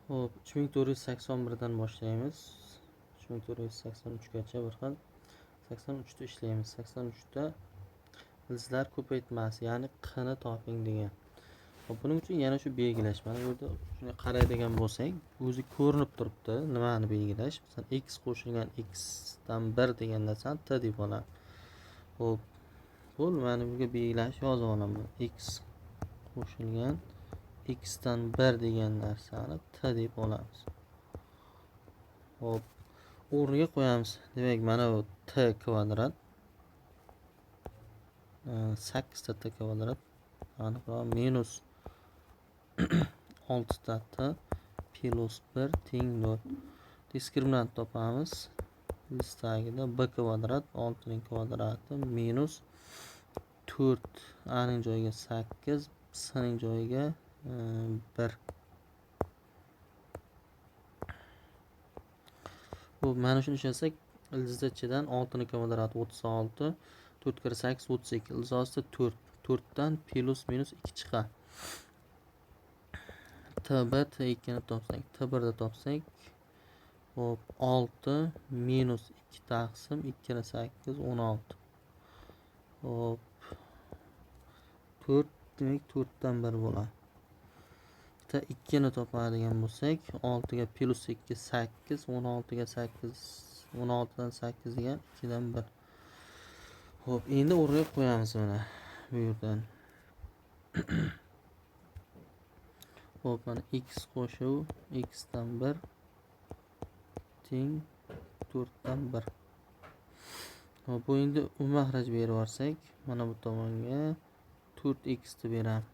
Hop, 3481 dan boshlaymiz. 3483 gacha bir xil. 83 da ishlaymiz. 83 da ildiz ko'paytmasi, ya'ni q ni toping degan. Hop, buning uchun yana shu belgilash. Mana bu yerda shunday qaraydigan bo'lsak, o'zi ko'rinib turibdi. Nimani belgilash? Masalan, x qo'shilgan x dan 1 degan narsani t deb olamiz. Hop, bu mana bunga belgilash yozib olaman. X qo'shilgan x dan 1 degan narsani t deb olamiz. Hop, o'rniga qo'yamiz. Demak, mana bu t kvadrat 8 ta t kvadrat aniqroq minus 6 ta t plus 1 teng 0. Diskriminant topamiz. Listagida b kvadrat 6 ning kvadrati minus 4 a ning joyiga 8, s ning joyiga 1. Bu mana shuni ishlasak, ildizda ichidan 6 ning kvadrati 36, 4 kira 8 32, ildiz ostida 4. 4 dan plus minus 2 chiqadi. T1 T2 ni topsak, T1 da topsak, hop 6 minus 2 taqsim 2 kira 8 16. Hop 4 demak 4 dan 1 bo'ladi. T2 ni topadigan bo'lsak, 6 ga plus 2 8, 16 ga 8, 16 dan 8 degan 2 dan 1. Hop, endi o'rniga qo'yamiz mana bu yerdan. Hop, mana x qo'shuv x dan 1 teng 4 dan 1. Hop, bu endi mahraj berib yuborsak, mana bu tomonga 4x deb beramiz.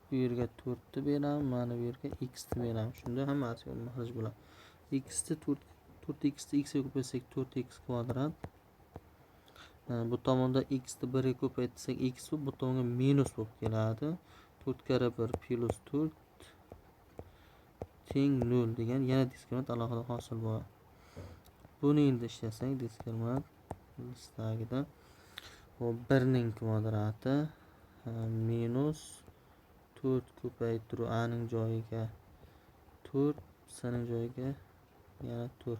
Bu yerga 4 deb beramiz, mana bu yerga x deb beramiz. Shunda hammasiga mahraj bo'ladi. x ni 4x ni x ga ko'paytsak 4x kvadrat. Bu tomonda x ni 1 ga ko'paytsak x bu tomonga minus bo'lib keladi. 4 kara 1 plus 4 teng 0 degan yana diskriminant alohida hosil bo'ladi. Buni endi ishlasak, diskriminant listagida 1 ning kvadrati minus 4 ko'paytiruv a ning joyiga 4, s ning joyiga yana 4.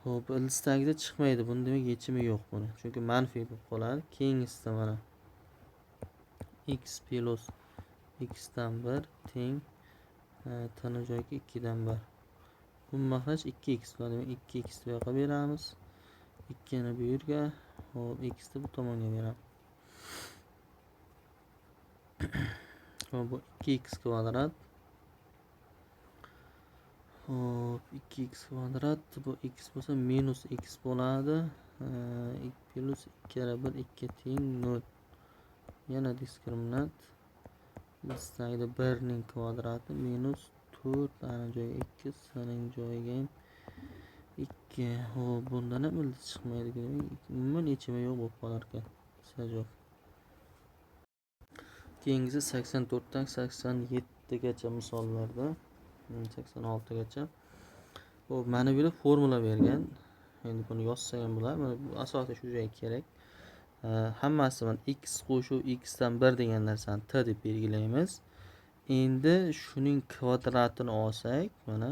Hop, listagida chiqmaydi. Buni demak yechimi yo'q buni. Chunki manfiy bo'lib qoladi. Keyingisida mana x plus x dan 1 teng t ning joyiga 2 dan 1. Bu mahraj 2x bo'ladi. Demak 2x bu yoqqa beramiz. 2 ni bu yerga, hop x ni bu tomonga beramiz. Hop, bu 2x kvadrat. Hop, 2x kvadrat bu x bo'lsa minus x bo'ladi. Plus 2 kara 1 2 teng 0. Yana diskriminant listagida 1 ning kvadrati minus 4 a ning joyiga 2, s ning joyiga 2. Hop, bundan ham ildiz chiqmaydi. Umuman yechimi yo'q bo'lib qolar ekan. Sajoq. Keyingisi 84 dan 87 gacha misollarda, 86 gacha. Hop, mana bu yerda formula bergan. Endi buni yozsa ham bo'ladi. Mana bu asosiy shu joyga kerak. Hammasi mana x qo'shuv x dan 1 degan narsani t deb belgilaymiz. Endi shuning kvadratini olsak, mana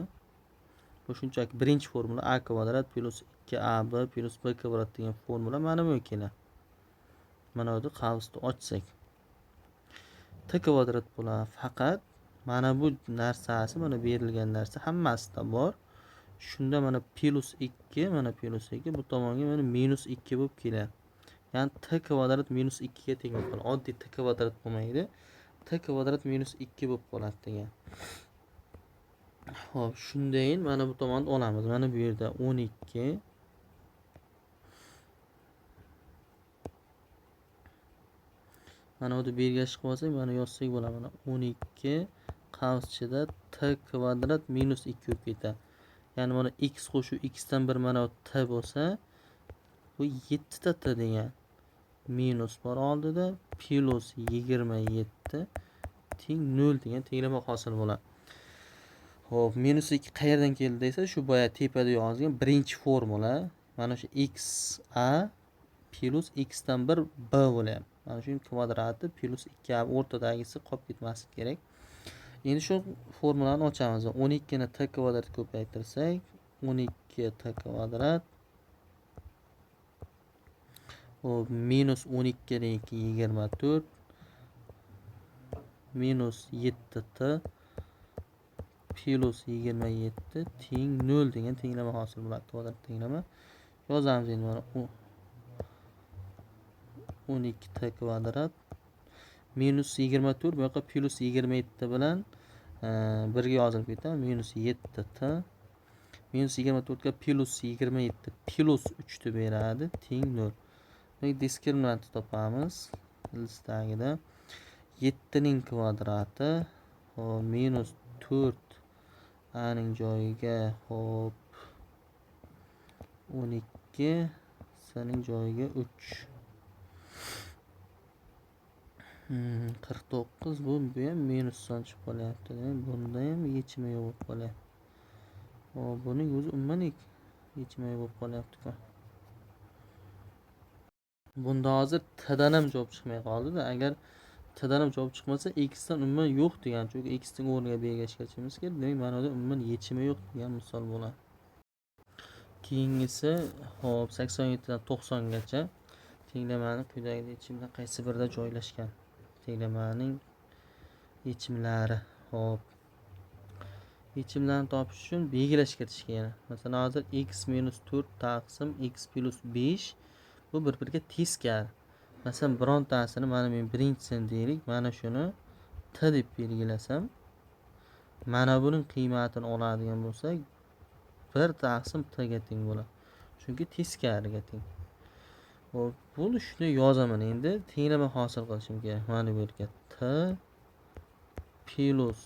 bu shunchaki birinchi formula a kvadrat plus 2ab plus b kvadrat degan formula mana bu keladi. Mana bu qavsni ochsak t kvadrat bo'ladi. Faqat mana bu narsasi, mana berilgan narsa hammasida bor. Shunda mana plus 2, mana plus 2 bu tomonga mana minus 2 bo'lib keladi. Ya'ni t kvadrat minus 2 ga teng bo'ladi. Oddiy t kvadrat bo'lmaydi. T kvadrat minus 2 bo'lib qoladi degan. Xo'p, shundayin mana bu tomonni olamiz. Mana bu yerda 12 mana buni belgilash qilib olsak, mana yozsak bo'ladi. Mana 12 qavs ichida t kvadrat minus 2 bo'lib ketadi. Ya'ni mana x qo'shuv x dan 1 mana t bo'lsa, bu 7 ta t degan. Minus bor oldida plus 27 teng 0 degan tenglama hosil bo'ladi. Xo'p, minus 2 qayerdan keldi desa, shu boya tepada yozgan birinchi formula. Mana shu x a plus x dan 1 b bo'lyapti. Mana shu kvadrati plus 2 o'rtadagisi qolib ketmasligi kerak. Endi shu formulani ochamiz. 12 ni t kvadrat ko'paytirsak, 12 t kvadrat hop minus 12 dan 2 24 minus 7t plus 27 teng 0 degan tenglama hosil bo'ladi. Kvadrat tenglama yozamiz endi mana 12t kvadrat minus 24 bu yoqqa plus 27 bilan birga yozilib ketadi. Minus 7t minus 24 ga plus 27 plus 3 deb beradi teng 0. Diskriminantni topamiz. Listagida 7 ning kvadrati hop minus 4 a ning joyiga hop 12 s ning joyiga 3 49 bu ham minus son chiqib qolyapti. Bunda ham yechimi yo'q bo'lib qolyapti. Hop buning o'zi umuman yechimi yo'q bo'lib qolyapti-ku. Bunda hozir t dan ham javob chiqmay qoldi-da. Agar t dan ham javob chiqmasa x dan umuman yo'q degan. Chunki x ning o'rniga b ga ishlatishimiz kerak. Demak, mana bu umuman yechimi yo'q degan misol bo'ladi. Keyingisi hop 87 dan 90 gacha tenglamani quyidagi yechimda qaysi birida joylashgan? Tenglamaning yechimlari. Hop. Yechimlarni topish uchun belgilash kirish kerak. Masalan, hozir x minus 4 taqsim x plus 5 bu bir-biriga teskari. Masalan, birontasini mana men birinchisini deylik, mana shuni t deb belgilasam, mana buning qiymatini oladigan bo'lsak, 1 taqsim t ga teng bo'ladi. Chunki teskariga teng. Hop, buni shuni yozaman endi. Tenglama hosil qilishim kerak. Mana bu yerga t plus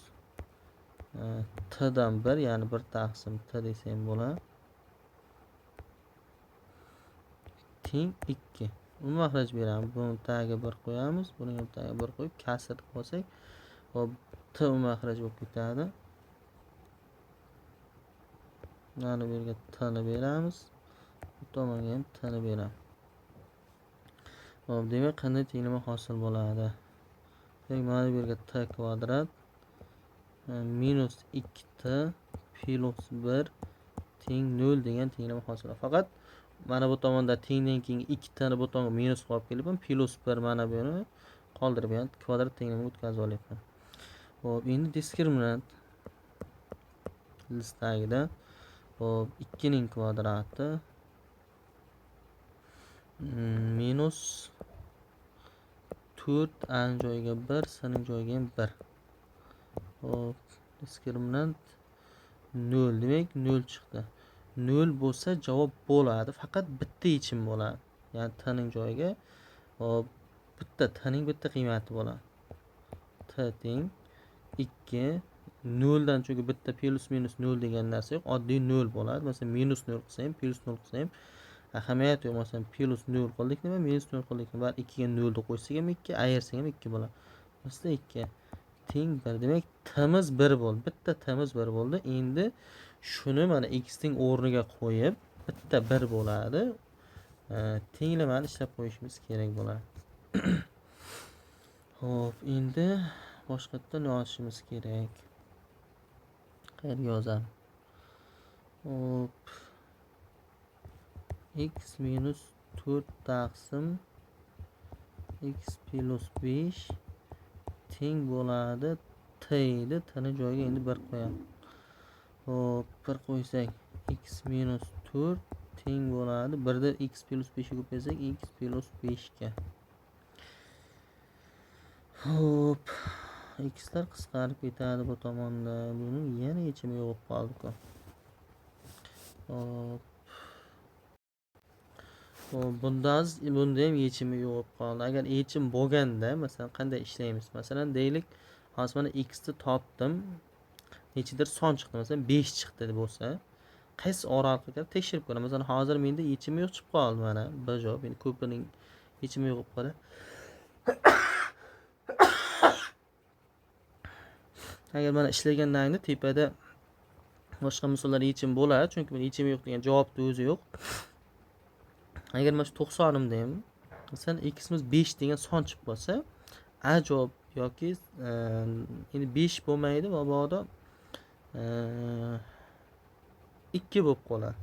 t dan 1, ya'ni 1 taqsim t desam bo'ladi. Teng 2. Mahraj beramiz. Buni tagiga 1 qo'yamiz, buni ham tagiga 1 qo'yib kasr qilsak, hop t mahraj bo'lib ketadi. Mana bu yerga t ni beramiz. Bu tomonga ham t ni beramiz. Hop, demak, qanday tenglama hosil bo'ladi? Demak, mana bu yerga t kvadrat minus 2t plus 1 teng 0 degan tenglama hosil bo'ladi. Faqat mana bu tomonda tengdan keyin 2t ni bu tomonga minus qo'yib kelibman, plus 1 mana buni qoldirib, ya'ni kvadrat tenglamaga o'tkazib olyapman. Hop, endi diskriminant listagida hop 2 ning kvadrati minus 4 a ning joyiga 1, s ning joyiga ham 1. Hop, diskriminant 0. Demak, 0 chiqdi. 0 bo'lsa javob bo'ladi, faqat bitta yechim bo'ladi. Ya'ni t ning joyiga hop t ning bitta qiymati bo'ladi. T teng 2 0 dan, chunki bitta plus minus 0 degan narsa yo'q, oddiy 0 bo'ladi. Masalan, minus 0 qilsa ham, plus 0 qilsa ham ahamiyat yo'q. Masalan, plus 0 qildik nima, minus 0 qildik nima, 2 ga 0 ni qo'ysak ham 2, ayirsak ham 2 bo'ladi. Bizda 2 teng 1. Demak, t'miz 1 bo'ldi. Bitta t'miz 1 bo'ldi. Endi shuni mana x ning o'rniga qo'yib, bitta 1 bo'ladi. Tenglamani ishlab qo'yishimiz kerak bo'ladi. Xo'p, endi boshqatdan yozishimiz kerak. Qayerga yozamiz? Hop. X minus 4 taqsim x plus 5 teng bo'ladi t edi. T ni joyiga endi 1 qo'yamiz. Hop, 1 qo'ysak x minus 4 teng bo'ladi. 1 da x plus 5 ga ko'paysak x plus 5 ga. Hop, x lar qisqarib ketadi bu tomonda. Buni yana yechimi yo'q qoldi-ku. Hop. Bunda ham yechimi yo'q qoldi. Agar yechim bo'lganda, masalan, qanday ishlaymiz? Masalan, deylik, hozir mana x ni topdim. Nechidir son chiqdi, masalan, 5 chiqdi deb bo'lsa, qaysi oraliqda tekshirib ko'raman. Masalan, hozir menda yechimi yo'q chiqib qoldi mana. Bir javob, endi ko'pining yechimi yo'q qoldi. Agar mana ishlagandan keyin tepada boshqa misollar yechim bo'ladi, chunki men yechimi yo'q degan javobni o'zi yo'q. Agar mana shu 90 nimda ham masalan ximiz 5 degan son chiqib qolsa, a javob yoki endi 5 bo'lmaydi, mabodo 2 bo'lib qoladi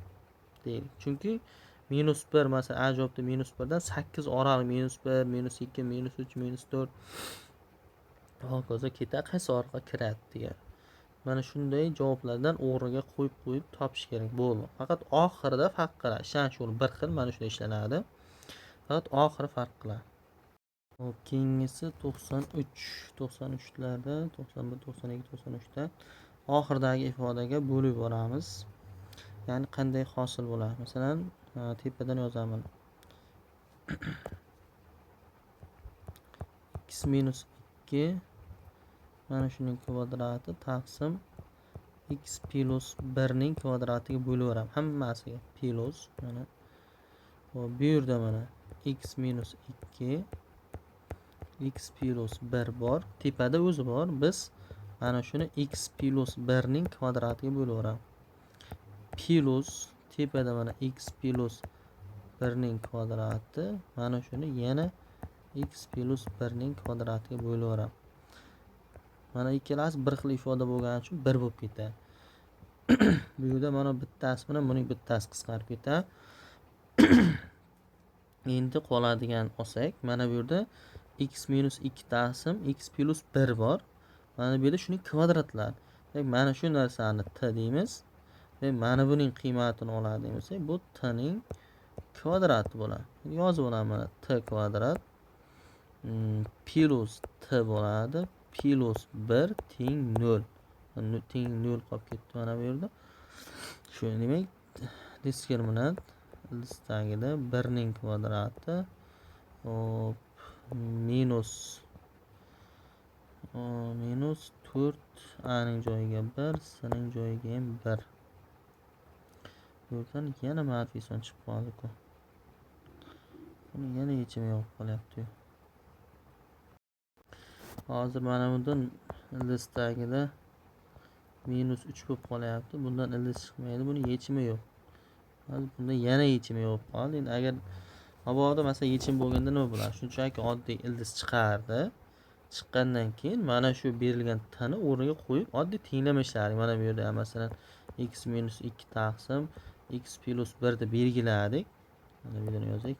deylik. Chunki -1 masalan a javobda -1 dan 8 oraliq -1, -2, -3, -4 hokazo ketadi. Qaysi oraliqqa kiradi degan. Mana shunday javoblardan o'g'riga qo'yib topish kerak. Bo'ldi. Faqat oxirida farq qiladi. Ishonch yo'li bir xil, mana shunday ishlanadi. Faqat oxiri farq qiladi. Hop, keyingisi 93. 93larda 91, 92, 93da oxiridagi ifodaga bo'lib boramiz. Ya'ni qanday hosil bo'ladi? Masalan, tepadan yozaman. X - 2 mana shuning kvadrati taqsim x + 1 ning kvadratiga bo'laveramiz. Hammasiga plus mana. Hop, bu yerda mana x - 2 x + 1 bor. Tepada o'zi bor. Biz mana shuni x + 1 ning kvadratiga bo'laveramiz. Plus tepada mana x + 1 ning kvadrati, mana shuni yana x + 1 ning kvadratiga bo'laveramiz. Mana ikkalasi bir xil ifoda bo'lgani uchun 1 bo'lib ketadi. Bu yerda mana bittasi bilan buning bittasi qisqarib ketadi. Endi qoladigan olsak, mana bu yerda x - 2 taqsim x + 1 bor. Mana bu yerda shuning kvadratlari. Mana shu narsani t deymiz va mana buning qiymatini oladigan bo'lsak, bu t ning kvadrati bo'ladi. Yozib olaman, mana t kvadrat plus t bo'ladi. Plus 1 teng 0. Teng 0 qolib ketdi mana bu yerda. Shu demak, diskriminant ildiztagida 1 ning kvadrati hop minus 4 a ning joyiga 1, s ning joyiga ham 1. Bu yerdan yana manfiy son chiqib qoldi-ku. Buni yana yechimi yo'q qolyapti. Hozir mana bundan ildiz tagida -3 bo'lib qolyapti. Bundan ildiz chiqmaydi. Buni yechimi yo'q. Hozir bunda yana yechimi yo'q qoldi. Endi agar mabodo masalan yechim bo'lganda nima bo'ladi? Shunchaki oddiy ildiz chiqardi. Chiqqandan keyin mana shu berilgan t'ni o'rniga qo'yib oddiy tenglama ishlari. Mana bu yerda masalan x - 2 taqsim x + 1 deb belgiladik. Mana bu yerdan yozaylik.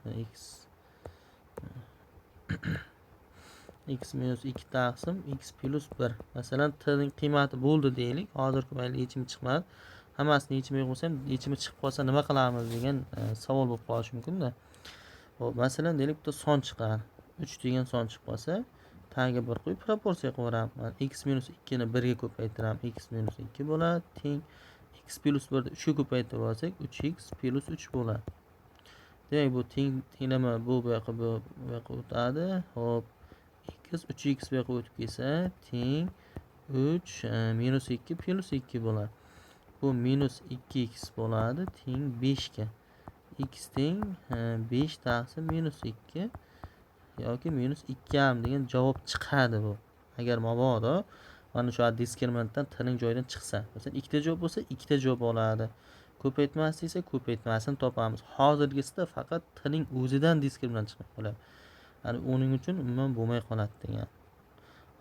X - 2 taqsim x + 1. Masalan t ning qiymati bo'ldi deylik. Hozirgi mayli yechim chiqmadi. Hammasini yechimi yo'q bo'lsa ham, yechimi chiqib qolsa nima qilamiz degan savol bo'lib qolishi mumkin-da. Xo'p, masalan deylik, bitta son chiqadi. 3 degan son chiqib qolsa, tagiga 1 qo'yib proporsiya qilaveramiz. X - 2 ni 1 ga ko'paytiramiz. X - 2 bo'ladi. Teng x + 1 ni 3 ga ko'paytirib olsak, 3x + 3 bo'ladi. Demak, bu tenglama bu yoqqa o'tadi. Xo'p, 3x bu yoqqa o'tib kelsa, teng 3 - 2 + 2 bo'ladi. Bu -2x bo'ladi, teng 5 ga. X teng 5 taqsim -2 yoki -2ham degan javob chiqadi bu. Agar mabodo mana shu diskriminantdan t ning joyidan chiqsa, masalan ikkita javob bo'lsa, ikkita javob oladi. Ko'paytmas desa, ko'paytmasini topamiz. Hozirgisida faqat t ning o'zidan diskriminant chiqib qoladi. Ya'ni uning uchun umuman bo'lmay qoladi degan.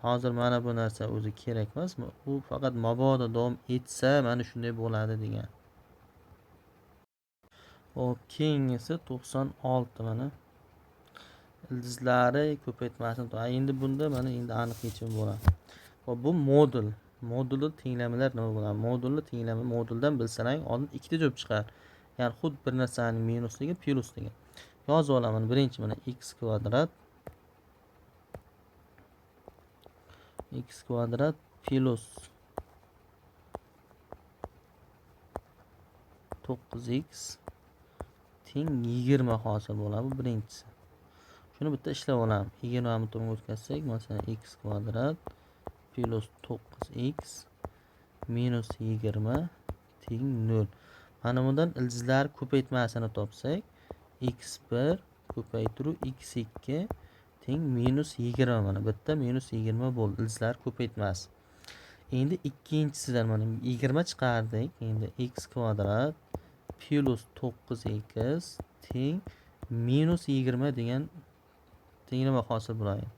Hozir mana bu narsa o'zi kerak emas. U faqat mabodo davom etsa mana shunday bo'ladi degan. Hop, keyingisi 96 mana. Ildizlari ko'paytmasini endi bunda mana endi aniq yechim bo'ladi. Hop, bu modul. Modulli tenglamalar nima bo'ladi? Modulli tenglama, moduldan bilsang, oldin ikkita javob chiqar. Ya'ni xuddi bir narsaning minusligi plusligi. Yozib olaman. Birinchi mana x kvadrat plus 9x teng 20 hosil bo'ladi. Bu birinchisi. Shuni bitta ishlab olamiz. 20 ni to'g'ri o'tkazsak, masalan x kvadrat plus 9x minus 20 teng 0. Mana bundan ildizlar ko'paytmasini topsak, x1 ko'paytiruv x2 teng -20. Mana bitta -20 bo'ldi. Ildizlar ko'paytmasi. Endi ikkinchisidan mana 20 chiqardik. Endi x kvadrat plus 9x teng -20 degan tenglama hosil bo'ladi.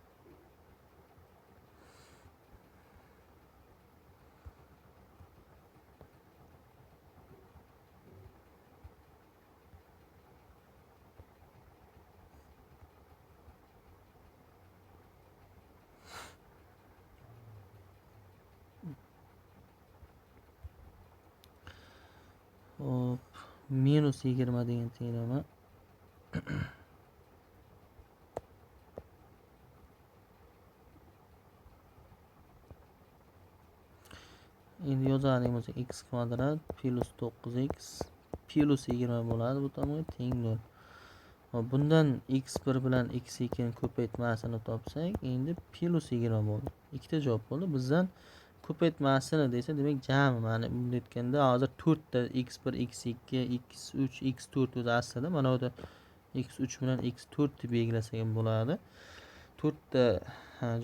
Hop, -20 degan tenglama. Endi yozadigan bo'lsak x kvadrat plus 9x plus 20 bo'ladi. Bu tomonga teng 0. Hop, bundan x1 bilan x2 ni ko'paytmasini topsak, endi plus 20 bo'ldi. Ikkita javob bo'ldi. Bizdan ko'paytmasini desa, demak jami mana bunday aytganda hozir 4 ta x1, x2, x3, x4 o'zi aslida mana bu yerda x3 bilan x4 deb belgilasak ham bo'ladi. 4 ta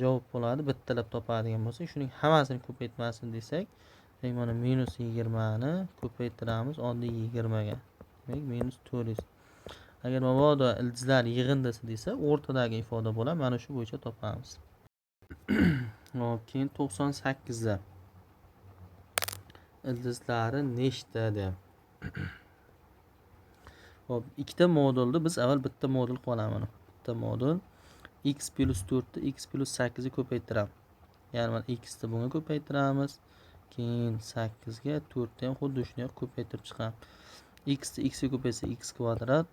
javob bo'ladi. Bittalab topadigan bo'lsak, shuning hammasini ko'paytmasini desak, demak mana -20 ni ko'paytiramiz oddiy 20 ga. Demak -400. Agar mabodo ildizlar yig'indisi desa, o'rtadagi ifoda bo'ladi. Mana shu bo'yicha topamiz. Hop, keyin 98 da ildizlari nechta deb. Hop, ikkita modulni biz avval bitta modul qilamiz. Bitta modul x plus 4 ni x plus 8 ga ko'paytiramiz. Ya'ni mana x ni bunga ko'paytiramiz. Keyin 8 ga 4 ni ham xuddi shunday ko'paytirib chiqamiz. X ni x ga ko'paysa x kvadrat.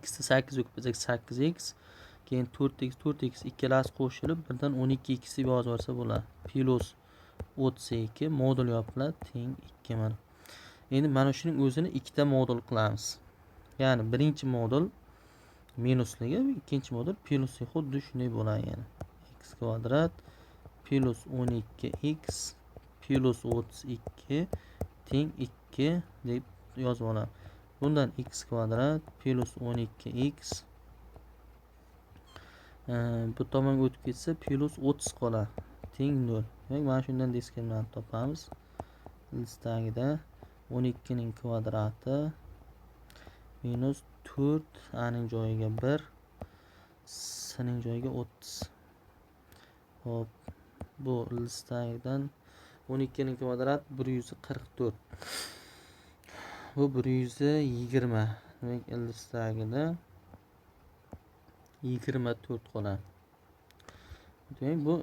X ni 8 ga ko'paysa 8x. Keyin 4x ikkalasi qo'shilib birdan 12x deb yozib olsa bo'ladi. Plus 32 modul yopiladi teng 2 mana. Endi mana shuning o'zini ikkita modul qilamiz. Ya'ni birinchi modul minusligi, ikkinchi modul plusli xuddi shunday bo'ladi yana. X kvadrat plus 12x plus 32 teng 2 deb yozib olamiz. Bundan x kvadrat plus 12x bu tomonga o'tib ketsa plus 30 qoladi. Teng 0. Demak, mana shundan diskriminant topamiz. Listagida 12 ning kvadrati minus 4 a ning joyiga 1 s ning joyiga 30. Hop, bu listagidan 12 ning kvadrat 144. Bu 120. Demak, listagida 24 qoladi. Demak, bu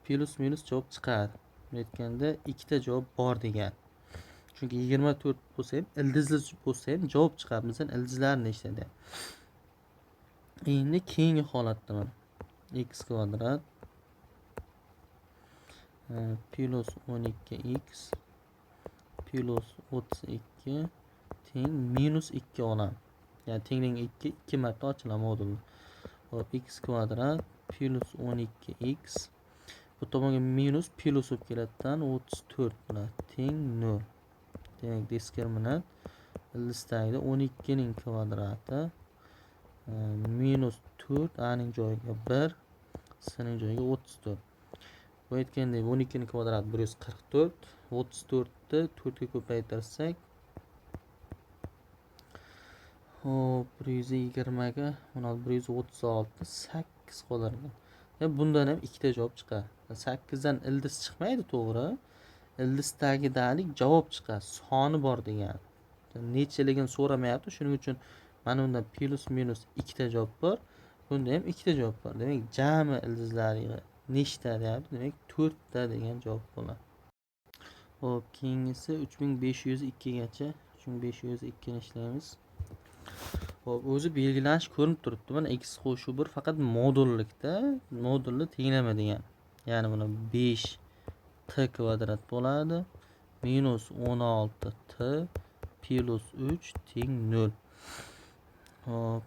plus minus javob chiqadi. Aytganda ikkita javob bor degan. Chunki 24 bo'lsa ham, ildizli bo'lsa ham javob chiqadi. Bizdan ildizlar nechta deyapti. Endi keyingi holatda mana x kvadrat plus 12x plus 32 teng minus 2 olamiz. Ya'ni tengning 2 marta ochiladi modulni. Hop, x kvadrat plus 12x bu tomonga minus plus bo'lib keladidan 34 bo'ladi. Teng 0. Demak, diskriminant listagida 12 ning kvadrati minus 4 a ning joyiga 1 s ning joyiga 34. Bu aytgandek 12 ning kvadrati 144, 34 ni 4 ga ko'paytirsak, hop 120 ga, mana 136, 8 qolar ekan. Bundan ham ikkita javob chiqadi. 8 dan ildiz chiqmaydi, to'g'ri. Ildiz tagidalik javob chiqadi. Soni bor degani. Nechiligini so'ramayapti. Shuning uchun mana bundan plus minus ikkita javob bor. Bunda ham ikkita javob bor. Demak, jami ildizlari nechta deyapti? Demak, 4 ta degan javob bo'ladi. Hop, keyingisi 3502 gacha. 3502 ni ishlaymiz. Hop, o'zi belgilanish ko'rinib turibdi. Mana x qo'shuv 1 faqat modullikda, modulni tenglama degan. Ya'ni buni 5 t kvadrat bo'ladi. Minus 16 t plus 3 teng 0. Hop,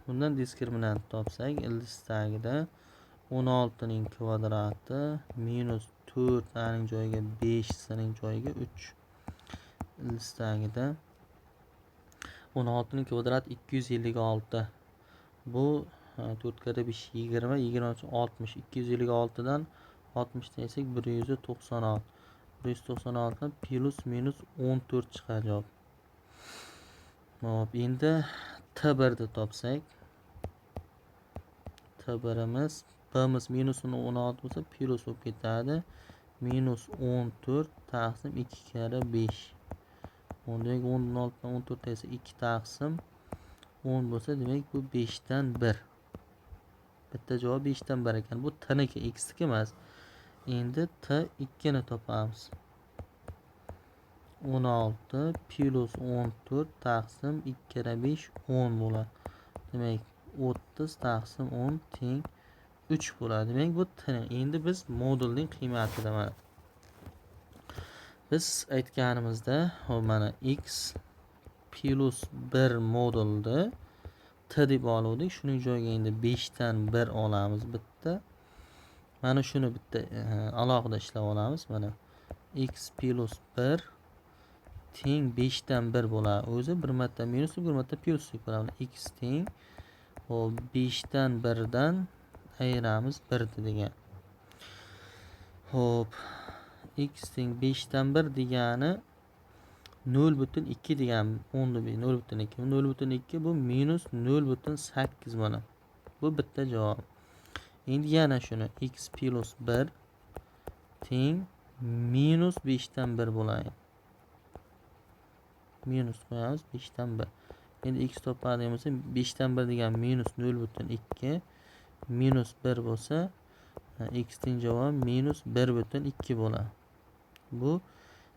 bundan diskriminant topsak, ildiz tagida 16 ning kvadrati minus 4 a ning joyiga 5 s ning joyiga 3. Ildiz tagida 16 ning kvadrat 256. Bu 4 kare 5 20, 20 60. 256 dan 60 desak 196. 196 dan plus minus 14 chiqadi javob. Hop, endi T1 ni topsak, birimiz bimiz minusini 16 bo'lsa plus bo'lib ketadi. Minus 14 taqsim 2 kare 5. Demak 16 dan 14 esa 2 taqsim 10 bo'lsa, demak bu 5 dan 1. Bitta javob 5 dan 1 ekan. Bu t niki, x niki emas. Endi t 2 ni topamiz. 16 plus 14 taqsim 2 kare 5 10 bo'ladi. Demak 30 taqsim 10 teng 3 bo'ladi. Demak bu t. Endi biz modulning qiymatida mana biz aytganimizda mana x plus 1 modulni t deb oluvdik. Shuning joyiga endi 5 dan 1 olamiz bitta. Mana shuni bitta alohida ishlab olamiz. Mana x plus 1 teng 5 dan 1 bo'ladi. O'zi bir marta minus, bir marta plus bo'ladi. X teng 5 dan 1 dan ayiramiz 1 degan. Xo'p, x teng 5 dan 1 degani 0,2 degan 0,2. 0,2 bu minus 0,8 mana. Bu bitta javob. Endi yana shuni x plus 1 teng minus 5 dan 1 bo'ladi. Minus qo'yamiz 5 dan 1. Endi x topadigan bo'lsa 5 dan 1 degan minus 0,2 minus 1 bo'lsa x ning javobi minus 1,2 bo'ladi. Bu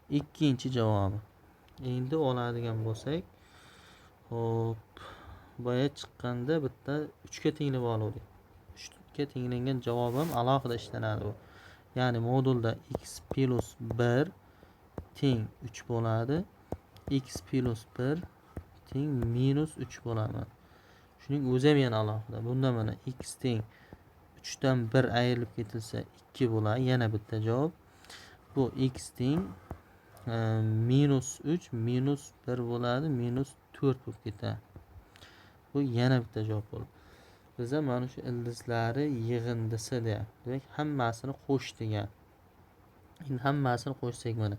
ikkinchi javobi. Endi oladigan bo'lsak, hop, boya chiqqanda bitta 3 ga tenglab oldik. 3 ga tenglangan javob ham alohida ishlanadi bu. Ya'ni modulda x plus 1 teng 3 bo'ladi. X plus 1 teng minus 3 bo'ladi. Shuning o'zi ham yana alohida. Bunda mana x teng 3 dan 1 ayrilib ketilsa 2 bo'ladi. Yana bitta javob. Bu x teng minus 3 minus 1 bo'ladi. Minus 4 bo'lib ketadi. Bu yana bitta javob bo'ldi. Biza mana shu ildizlari yig'indisi deyapti. Demak, hammasini qo'sh degan. Endi hammasini qo'shsak mana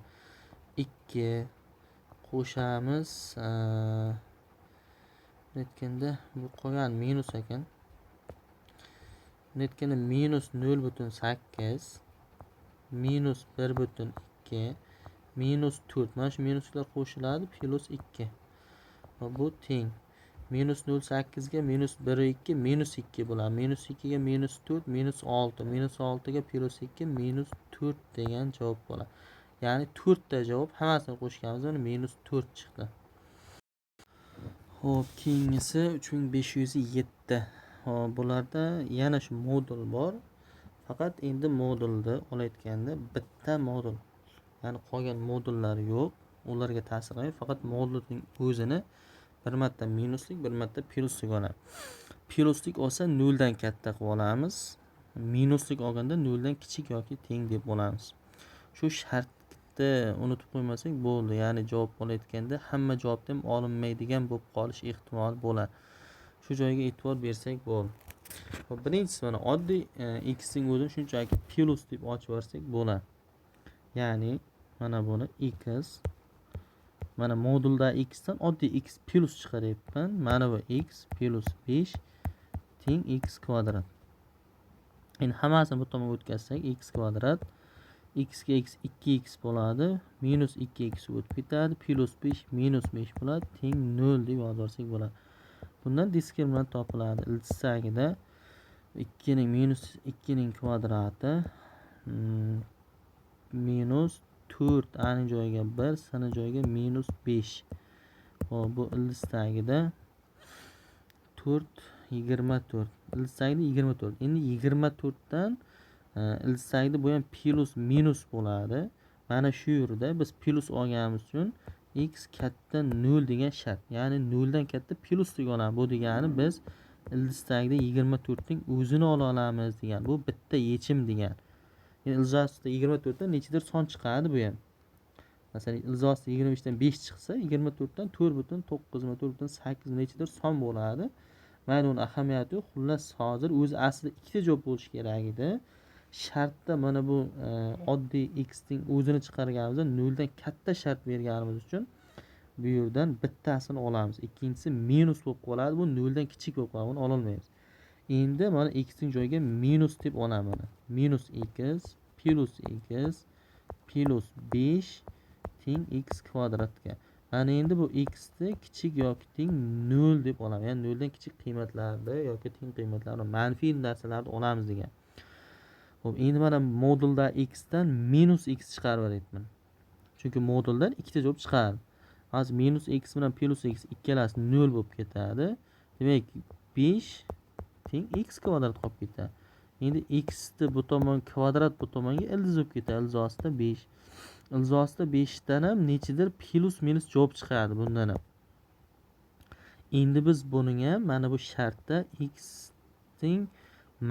2 qo'shamiz. Netganda bu qolgan minus ekan. Netganda minus 0,8 minus 1,2 minus 4. Mana shu minuslar qo'shiladi plus 2. Bu teng minus 0,8 ga minus 1,2 minus 2 bo'ladi. Minus 2 ga minus 4 minus 6. Minus 6 ga plus 2 minus 4 degan javob bo'ladi. Ya'ni 4 ta javob, hammasini qo'shganimizda minus 4 chiqdi. Xo'p, keyingisi 3507. Hop, bularda yana shu modul bor. Faqat endi modulni olayotganda bitta modul. Ya'ni qolgan modullar yo'q. Ularga ta'sir qilmaydi. Faqat modulning o'zini bir marta minuslik, bir marta pluslik oladi. Pluslik olsa 0 dan katta qilib olamiz. Minuslik olganda 0 dan kichik yoki teng deb olamiz. Shu shartni unutib qo'ymasak bo'ldi. Ya'ni javob olayotganda hamma javobda ham olinmaydigan bo'lib qolish ehtimoli bo'ladi. Shu joyga e'tibor bersak bo'ldi. Xo'p, birinchisi mana oddiy x ning o'zini shunchaki plus deb ochib yuborsak bo'ladi. Ya'ni mana buni x, mana modulda x dan oddiy x plus chiqaryapman. Mana bu x plus 5 teng x kvadrat. Endi hammasini bu tomonga o'tkazsak x kvadrat x ga x 2x bo'ladi. Minus 2x o'tib ketadi. Plus 5 minus 5 bo'ladi. Teng 0 deb yozarsak bo'ladi. Bundan diskriminant topiladi. Ildiz tagida 2 ning minus 2 ning kvadrati minus 4 a ning joyiga 1, s ning joyiga minus 5. Hop, bu ildiz tagida 4 24. Ildiz tagida 24. Endi 24 dan ildiz tagida bu ham plus minus bo'ladi. Mana shu yerda biz plus olganimiz uchun x katta 0 degan shart. Ya'ni 0 dan katta pluslik olamiz. Bu degani biz ildiz tagida 24 ning o'zini ola olamiz degan. Bu bitta yechim degan. Ya'ni ildiz ostida 24 dan nechidir son chiqadi bu ham. Masalan, ildiz ostida 25 dan 5 chiqsa, 24 dan 4,9,4,8 nechidir son bo'ladi. Mayli, uni ahamiyati yo'q. Xullas, hozir o'zi aslida ikkita javob bo'lishi kerak edi. Shartda mana bu oddiy x ning o'zini chiqarganimizda 0 dan katta shart berganimiz uchun bu yerdan bittasini olamiz. Ikkinchisi minus bo'lib qoladi. Bu 0 dan kichik bo'lib qoladi. Uni ola olmaymiz. Endi mana x ning joyiga minus deb olaman. Minus x plus x plus 5 teng x kvadratga. Ana endi bu x ni kichik yoki teng 0 deb olaman. Ya'ni 0 dan kichik qiymatlarni yoki teng qiymatlarni manfiy narsalarni olamiz degan. Xo'p, endi mana modulda x dan minus x chiqarib beryapman. Chunki moduldan ikkita javob chiqadi. Hozir minus x bilan plus x ikkalasi 0 bo'lib ketadi. Demak, 5 teng x kvadrat qolib ketadi. Endi x ni bu tomon kvadrat bu tomonga ildiz bo'lib ketadi. Ilzosida 5. Ilzosida 5 dan ham nechidir plus minus javob chiqadi bundan ham. Endi biz buning ham mana bu shartda x ning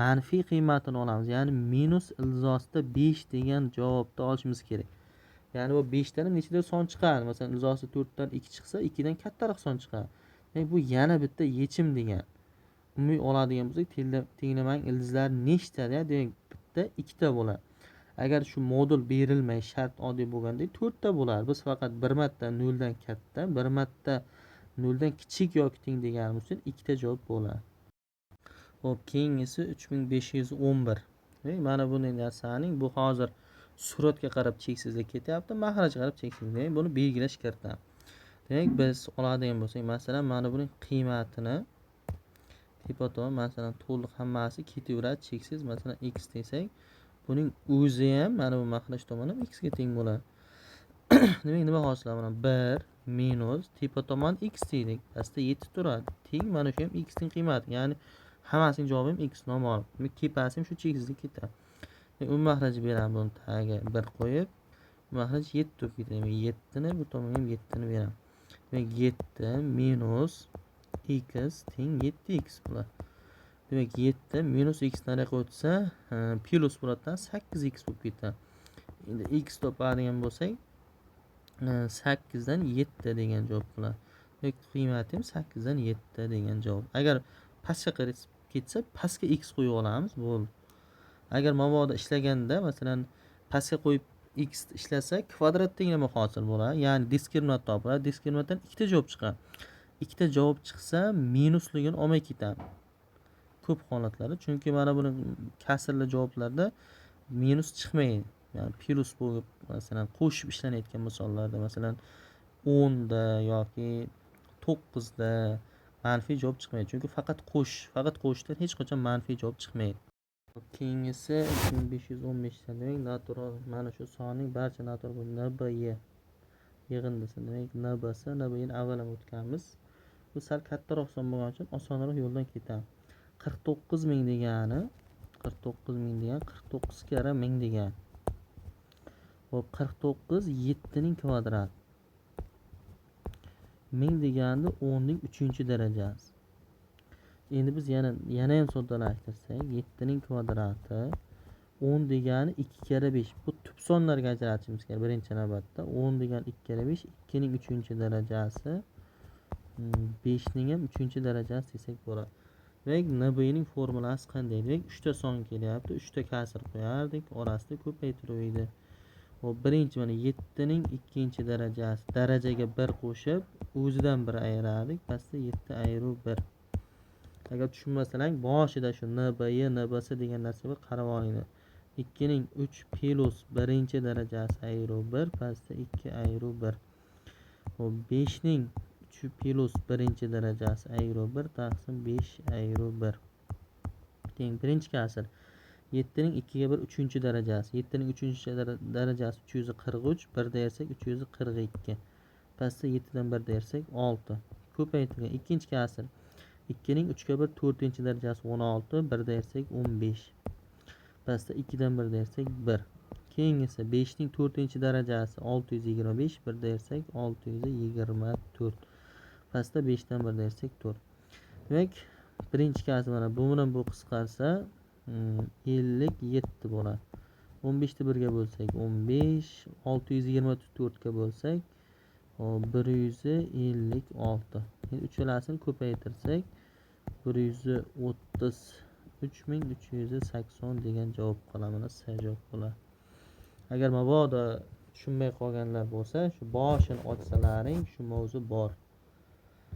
manfiy qiymatini olamiz. Ya'ni minus ilzosida 5 degan javobni olishimiz kerak. Ya'ni bu 5 dan nechidir son chiqadi. Masalan, ilzosida 4 dan 2 chiqsa, 2 dan kattaroq son chiqadi. Demak, bu yana bitta yechim degan. Umumiy oladigan bo'lsak, tenglamang ildizlari nechtada? Demak, bitta, ikkita bo'ladi. Agar shu modul berilmay shart oddiy bo'lganda 4 ta bo'ladi. Biz faqat bir marta 0 dan katta, bir marta 0 dan kichik yoki teng deganimiz uchun ikkita javob bo'ladi. Xo'p, keyingisi 3511. Mana bunday narsaning bu hozir suratga qarab cheksizlik ketyapti, mahrajga qarab cheksizlik. Buni belgilash kiritamiz. Demak, biz oladigan bo'lsak, masalan, mana buning qiymatini tepa tomon masalan to'liq hammasi ketaveradi, cheksiz. Masalan, x desak, buning o'zi ham mana bu mahraj tomoni ham x ga teng bo'ladi. Demak, nima hosil mana 1 minus tepa tomon x deydik. Pastda 7 turadi. Teng mana shu ham x ning qiymati. Ya'ni hammasining javobi ham x noma'lum. Demak, tepasi ham shu cheksizlik ketadi. U mahraj beramiz buni tagiga 1 qo'yib, mahraj 7 bo'lib ketadi. 7 ni bu tomonga ham 7 ni beramiz. Demak, 7 minus x teng 7x bo'ladi. Demak, 7 minus x nariyoqqa o'tsa, plus bo'ladidan 8x bo'lib ketadi. Endi x topadigan bo'lsak, 8 dan 7 degan javob bo'ladi. Demak, qiymati ham 8 dan 7 degan javob. Agar pastga qarab ketsa, pastga x qo'yib olamiz, bo'ldi. Agar mabodo ishlaganda, masalan, pastga qo'yib x ishlasa, kvadrat tenglama hosil bo'ladi. Ya'ni diskriminant topiladi. Diskriminantdan ikkita javob chiqadi. Ikkita javob chiqsa, minusligini olmay ketadi. Ko'p holatlarda, chunki mana buni kasrli javoblarda minus chiqmaydi. Ya'ni plus bo'lib, masalan, qo'shib ishlanayotgan misollarda, masalan, 10 da yoki 9 da manfiy javob chiqmaydi. Chunki faqat qo'shishdan hech qachon manfiy javob chiqmaydi. Keyingisi 2515 ta. Demak, natural mana shu sonning barcha natural NB yig'indisi. Demak, NB'ni avval ham o'tganmiz. Bu sal kattaroq son bo'lgani uchun osonroq yo'ldan ketamiz. 49000 degani 49 karra 1000 degani. Xo'p, 49 7 ning kvadrati. 1000 degani 10 ning 3-darajasi. Endi biz yana ham soddalashtirsak, 7 ning kvadrati 10 degani 2 karra 5. Bu tub sonlarga ajratishimiz kerak birinchi navbatda. 10 degani 2 karra 5, 2 ning 3-darajasi, 5 ning ham 3-darajasi desak bo'ladi. Demak, NB ning formulasi qanday? Demak, 3 ta son kelyapti. 3 ta kasr qo'yardik, orasida ko'paytiruvdi. Xo'p, birinchi mana 7 ning 2-darajasi. Darajaga 1 qo'shib, o'zidan 1 ayirardik. Pastda 7 ayiruv 1. Agar tushunmasalar, boshida shu NB'si degan narsaga qarab olinglar. 2 ning 3 plus 1-darajasi ayiruv 1, pastda 2 ayiruv 1. Xo'p, 5 ning 3 plus 1-darajasi ayiruv 1 taqsim 5 ayiruv 1. Teng birinchi kasr. 7 ning 2 ga 1 3-darajasi. 7 ning 3-darajasi 343, 1 dersak 342. Pastda 7 dan 1 dersak 6. Ko'paytirgan ikkinchi kasr. 2 ning 3 ga 1 4-darajasi 16, 1 dersak 15. Pastda 2 dan 1 dersak 1. Keyingisi 5 ning 4-darajasi 625, 1 dersak 624. Pastda 5 dan 1 dersak 4. Demak, birinchi kasr mana bu bilan bu qisqarsa 57 bo'ladi. 15 ni 1 ga bo'lsak 15, 624 ga bo'lsak 156. Endi uchalasini ko'paytirsak 133380 degan javob qoladi. Mana C javob bo'ladi. Agar mabodo tushunmay qolganlar bo'lsa, shu boshini ochsalaring, shu mavzu bor.